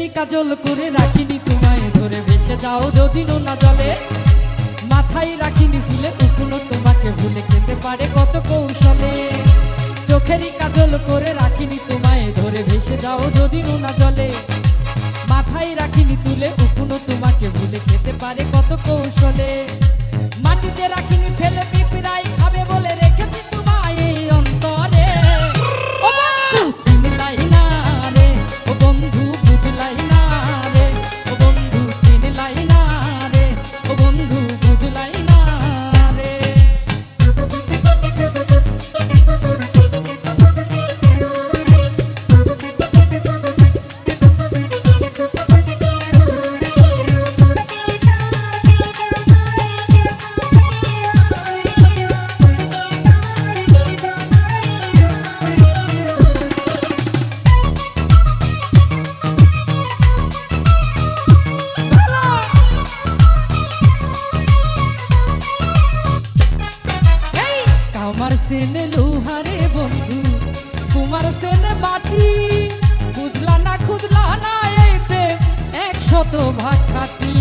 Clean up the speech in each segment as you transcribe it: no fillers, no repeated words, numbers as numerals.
চোখেরই কাজল করে রাখিনি তোমায় ধরে ভেসে যাও যদি নোনা জলে মাথায় রাখিনি ফুলে উকুনো তোমাকে ভুলে খেতে পারে কত কৌশলে চোখেরই কাজল করে রাখিনি তোমায় ধরে ভেসে যাও যদি নোনা জলে মাথায় রাখিনি তুলে উকুনো তোমাকে ভুলে খেতে পারে কত কৌশলে মাটিতে রাখিনি ফেলে পিঁপড়াই খাবে বলে রেখেছি তোমায় এই অন্তরে ও বন্ধু চিনলাই না রে ও বন্ধু বুঝলাই না রে ও বন্ধু চিনলাই না রে ও বন্ধু বুঝলাই না রে আমার সেনে লোহারে বন্ধু তোমার সেনে মাটি বুঝলা না খুঁজলা না এই প্রেম 100 ভাগ কাটি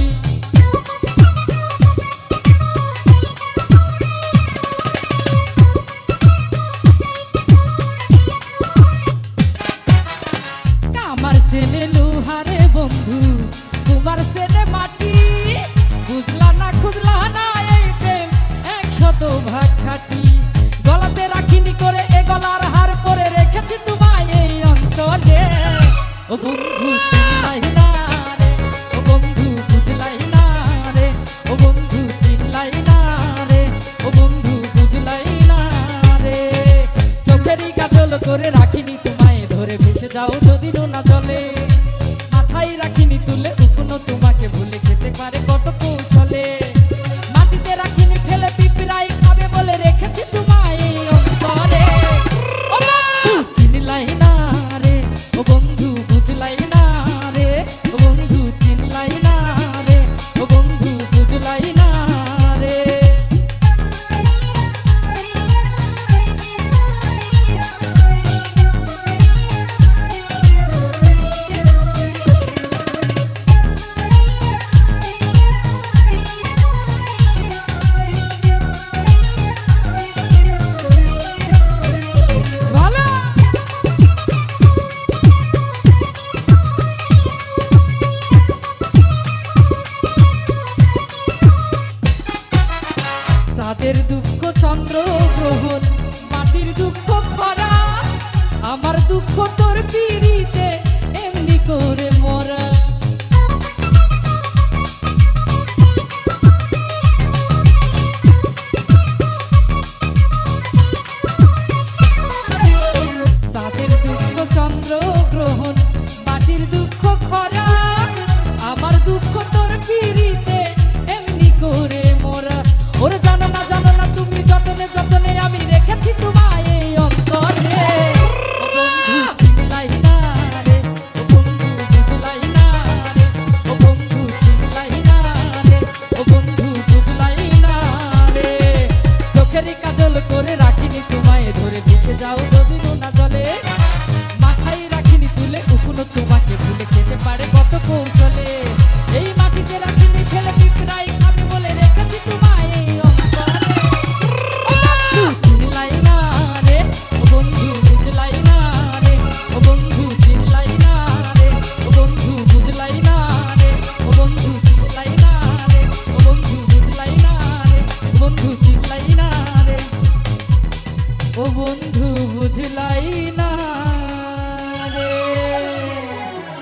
আমার সেনে লোহারে বন্ধু তোমার সেনে মাটি বুঝলা না খুঁজলা না এই প্রেম 100 ভাগ কাটি গলাতে রাখিনি করে এ গলার হার পরে রেখেছি তোমায় এই অন্তরে ও বন্ধু চিনলাই না রে ও বন্ধু বুঝলাই না রে ও বন্ধু চিনলাই না রে ও বন্ধু বুঝলাই না রে চোখেরই কাজল করে রাখিনি তোমায় ধরে ভেসে যাও যদি নোনা জলে মাথায় রাখিনি তুলে উকুনো তোমাকে ভুলে খেতে পারে কত কৌশলে মাটিতে রাখিনি ফেলে পিঁপড়াই খাবে বলে রেখেছি তোমায় এই অন্তরে ও বন্ধু চিনলাই না রে ও বন্ধু বুঝলাই না রে ও বন্ধু চিনলাই না রে ও বন্ধু বুঝলাই না রে চাঁদের দুঃখ চন্দ্র গ্রহণ মাটির দুঃখ খরা আমার দুঃখ তোর পিড়িতে এমনি করে মরা চাঁদের দুঃখ চন্দ্র গ্রহণ মাটির দুঃখ খরা আমার দুঃখ তোর পিড়িতে এমনি করে মরা ওরে জানো না তুমি যতনে যতনে আমি রেখেছি তোমায় এই অন্তরে ও বন্ধু চিনলাই না রে ও বন্ধু বুঝলাই না রে ও বন্ধু চিনলাই না রে ও বন্ধু বুঝলাই না রে চোখেরই কাজল করে রাখিনি তোমায় ধরে ভেসে যাও